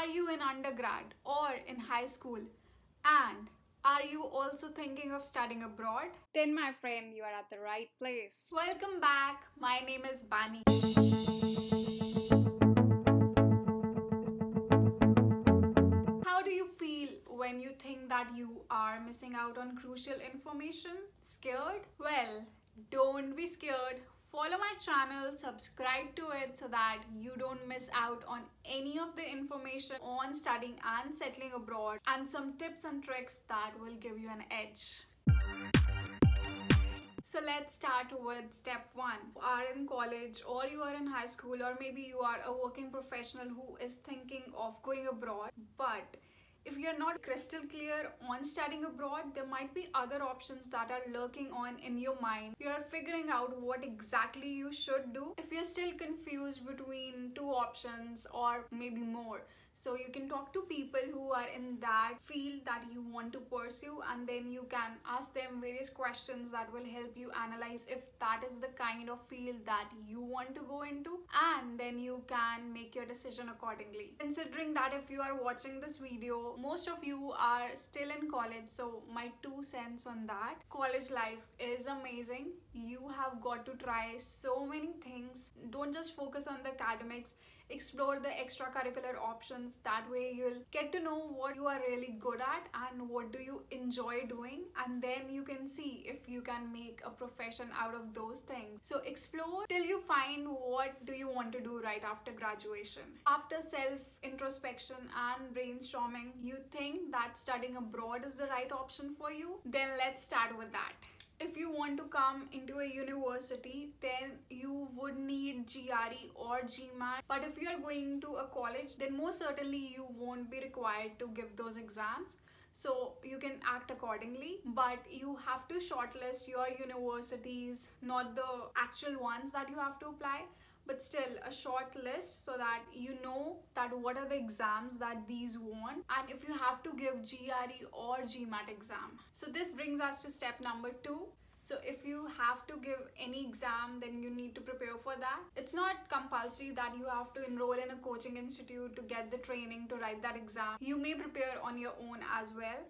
Are you in undergrad or in high school? And are you also thinking of studying abroad? Then, my friend, you are at the right place. Welcome back. My name is Bani. How do you feel when you think that you are missing out on crucial information? Scared? Well, don't be scared. Follow my channel, subscribe to it so that you don't miss out on any of the information on studying and settling abroad and some tips and tricks that will give you an edge. So let's start with step one. You are in college or you are in high school or maybe you are a working professional who is thinking of going abroad, but if you're not crystal clear on studying abroad, there might be other options that are lurking on in your mind. You are figuring out what exactly you should do. If you're still confused between two options or maybe more, so you can talk to people who are in that field that you want to pursue, and then you can ask them various questions that will help you analyze if that is the kind of field that you want to go into, and then you can make your decision accordingly. Considering that if you are watching this video, most of you are still in college, so my 2 cents on that. College life is amazing. You have got to try so many things. Don't just focus on the academics. Explore the extracurricular options. That way you'll get to know what you are really good at and what do you enjoy doing, and then you can see if you can make a profession out of those things. So explore till you find what do you want to do right after graduation. After self introspection and brainstorming, you think that studying abroad is the right option for you, then let's start with that. If you want to come into a university, then you would need GRE or GMAT. But if you are going to a college, then most certainly you won't be required to give those exams. So you can act accordingly, but you have to shortlist your universities, not the actual ones that you have to apply, but still a short list so that you know that what are the exams that these want and if you have to give GRE or GMAT exam. So this brings us to step number 2. So if you have to give any exam, then you need to prepare for that. It's not compulsory that you have to enroll in a coaching institute to get the training to write that exam. You may prepare on your own as well,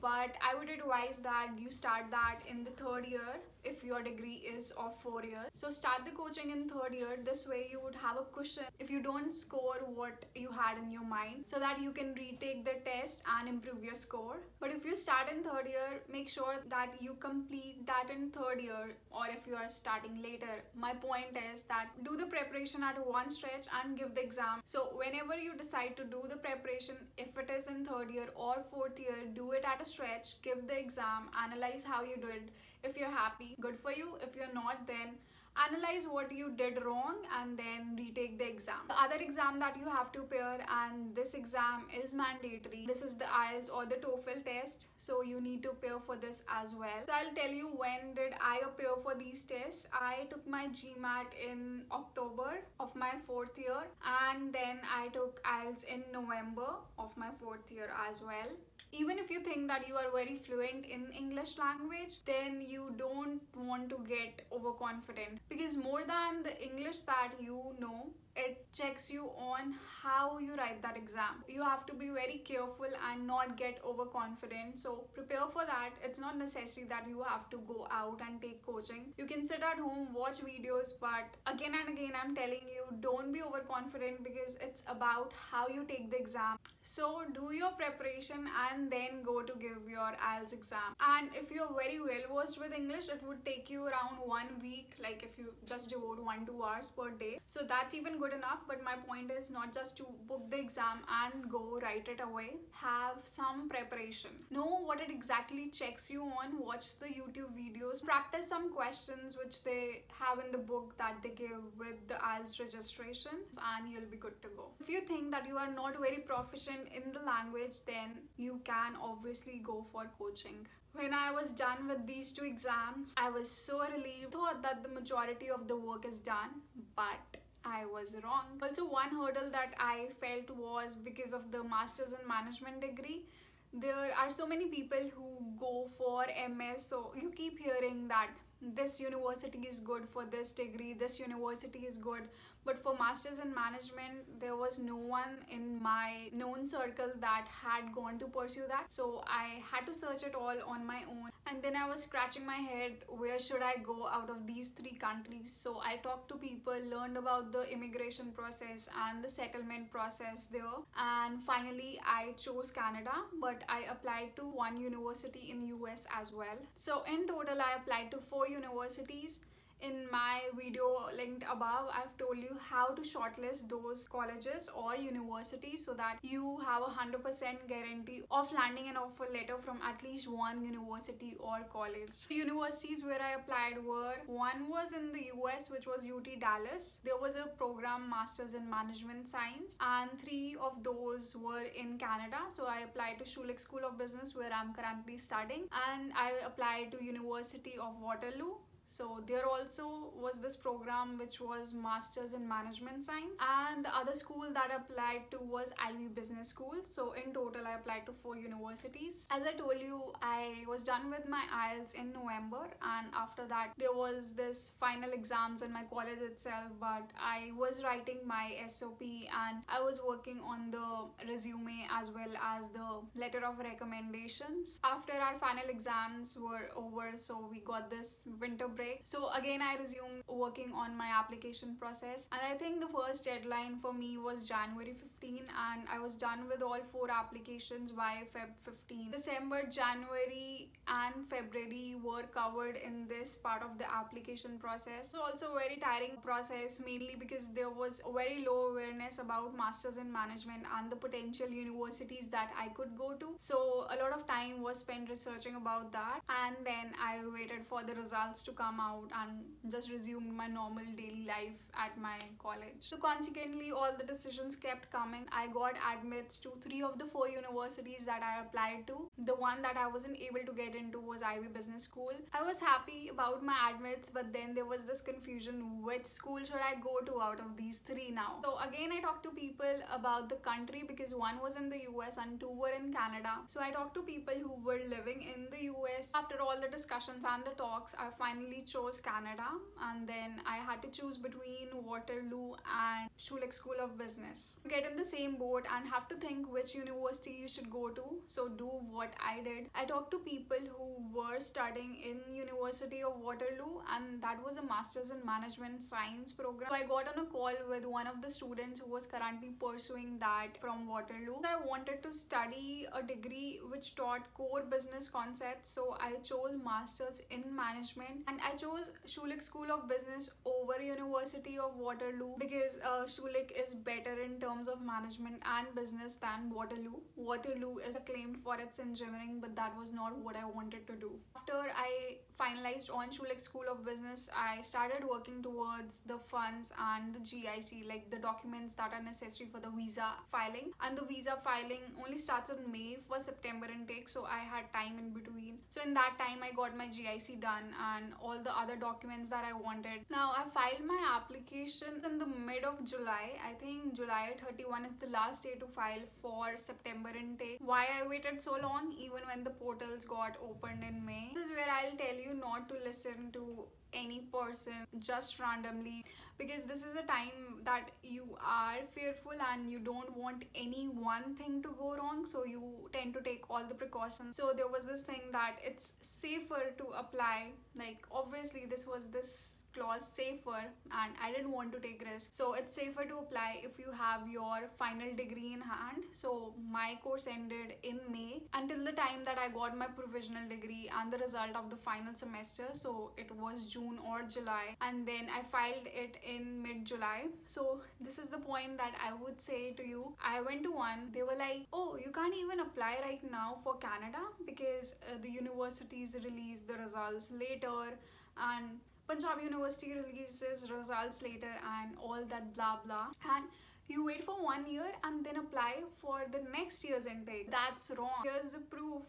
but I would advise that you start that in the third year if your degree is of 4 years. So start the coaching in third year. This way you would have a cushion if you don't score what you had in your mind, so that you can retake the test and improve your score. But if you start in third year, make sure that you complete that in third year, or if you are starting later, my point is that do the preparation at one stretch and give the exam. So whenever you decide to do the preparation, if it is in third year or fourth year, do it at a stretch, give the exam, analyze how you did. If you're happy, good for you. If you're not, then analyze what you did wrong and then retake the exam. The other exam that you have to appear, and this exam is mandatory, this is the IELTS or the TOEFL test, so you need to appear for this as well. So I'll tell you when did I appear for these tests. I took my GMAT in October of my 4th year, and then I took IELTS in November of my 4th year as well. Even if you think that you are very fluent in English language, then you don't want to get overconfident, because more than the English that you know, it checks you on how you write that exam. You have to be very careful and not get overconfident. So prepare for that. It's not necessary that you have to go out and take coaching. You can sit at home, watch videos, but again and again I'm telling you, don't be overconfident, because it's about how you take the exam. So do your preparation and then go to give your IELTS exam. And if you're very well versed with English, it would take you around 1 week, like if you just devote 1-2 hours per day. So that's even good enough. But my point is not just to book the exam and go write it away. Have some preparation. Know what it exactly checks you on. Watch the YouTube videos. Practice some questions which they have in the book that they give with the IELTS registration, and you'll be good to go. If you think that you are not very proficient in the language, then you can obviously go for coaching. When I was done with these 2 exams, I was so relieved. Thought that the majority of the work is done, but I was wrong. Also, one hurdle that I felt was because of the Masters in Management degree. There are so many people who go for MS, so you keep hearing that this university is good for this degree, this university is good, But for masters in management, there was no one in my known circle that had gone to pursue that, so I had to search it all on my own. And then I was scratching my head, where should I go out of these three countries? So I talked to people, learned about the immigration process and the settlement process there, and finally I chose Canada, but I applied to one university in US as well. So in total I applied to 4 universities. In my video linked above, I've told you how to shortlist those colleges or universities so that you have a 100% guarantee of landing an offer letter from at least one university or college. The universities where I applied were, one was in the US, which was UT Dallas. There was a program Masters in Management Science, and 3 of those were in Canada. So I applied to Schulich School of Business, where I'm currently studying, and I applied to University of Waterloo. So there also was this program which was Masters in Management Science, and the other school that I applied to was Ivy Business School. So in total I applied to 4 universities. As I told you, I was done with my IELTS in November, and after that there was this final exams in my college itself, but I was writing my SOP and I was working on the resume as well as the letter of recommendations. After our final exams were over, so we got this winter break. So again I resumed working on my application process, and I think the first deadline for me was January 15, and I was done with all 4 applications by Feb 15. December, January and February were covered in this part of the application process. So also a very tiring process, mainly because there was a very low awareness about Masters in Management and the potential universities that I could go to. So a lot of time was spent researching about that, and then I waited for the results to come out and just resumed my normal daily life at my college. So consequently all the decisions kept coming. I got admits to 3 of the 4 universities that I applied to. The one that I wasn't able to get into was Ivy Business School. I was happy about my admits, but then there was this confusion, which school should I go to out of these 3 now? So again I talked to people about the country, because 1 was in the US and 2 were in Canada. So I talked to people who were living in the US. After all the discussions and the talks, I finally chose Canada, and then I had to choose between Waterloo and Schulich School of Business. You get in the same boat and have to think which university you should go to. So do what I did. I talked to people who were studying in University of Waterloo, and that was a Masters in Management Science program. So I got on a call with one of the students who was currently pursuing that from Waterloo. I wanted to study a degree which taught core business concepts, so I chose Masters in Management, and I chose Schulich School of Business over University of Waterloo because Schulich is better in terms of management and business than Waterloo. Waterloo is acclaimed for its engineering, but that was not what I wanted to do. After I finalized on Schulich School of Business, I started working towards the funds and the GIC, like the documents that are necessary for the visa filing. And the visa filing only starts in May for September intake, so I had time in between. So in that time I got my GIC done and all the other documents that I wanted. Now I filed my application in the mid of July. I think July 31 is the last day to file for September intake. Why I waited so long even when the portals got opened in May? This is where I'll tell you not to listen to any person just randomly, because this is a time that you are fearful and you don't want any one thing to go wrong, so you tend to take all the precautions. So there was this thing that it's safer to apply, like obviously this was this clause safer, and I didn't want to take risks. So it's safer to apply if you have your final degree in hand. So my course ended in May until the time that I got my provisional degree and the result of the final semester. So it was June or July, and then I filed it in mid-July. So this is the point that I would say to you. I went to one, they were like, oh, you can't even apply right now for Canada because the universities release the results later, and Punjab University releases results later, and all that blah blah, and you wait for 1 year and then apply for the next year's intake. That's wrong. Here's the proof.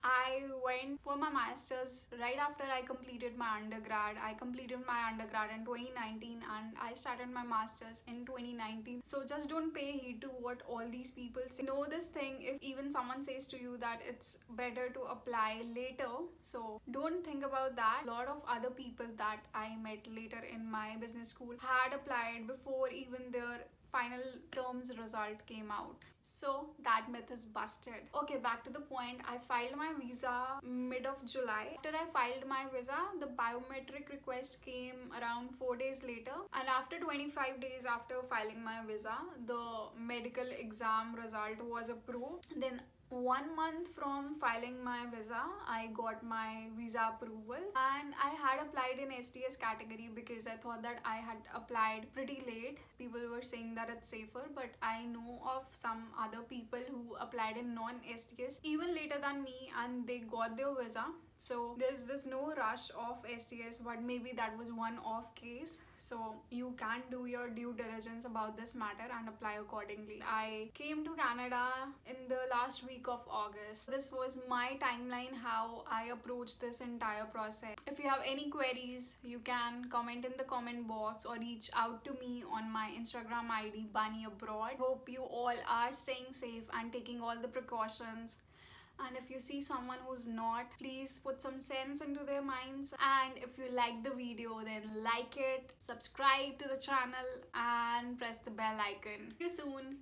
I went for my master's right after I completed my undergrad. I completed my undergrad in 2019 and I started my master's in 2019. So just don't pay heed to what all these people say. Know this thing, if even someone says to you that it's better to apply later, so don't think about that. A lot of other people that I met later in my business school had applied before even their final terms result came out. So that myth is busted. Okay, back to the point. I filed my visa mid of July. After I filed my visa, the biometric request came around 4 days later. And after 25 days after filing my visa, the medical exam result was approved. Then 1 month from filing my visa, I got my visa approval, and I had applied in STS category because I thought that I had applied pretty late. People were saying that it's safer, but I know of some other people who applied in non-STS even later than me and they got their visa. So there's no rush of STS, but maybe that was one off case. So you can do your due diligence about this matter and apply accordingly. I came to Canada in the last week of August. This was my timeline how I approached this entire process. If you have any queries, you can comment in the comment box or reach out to me on my Instagram ID Bani Abroad. Hope you all are staying safe and taking all the precautions. And if you see someone who's not, please put some sense into their minds. And if you like the video, then like it, subscribe to the channel and press the bell icon. See you soon.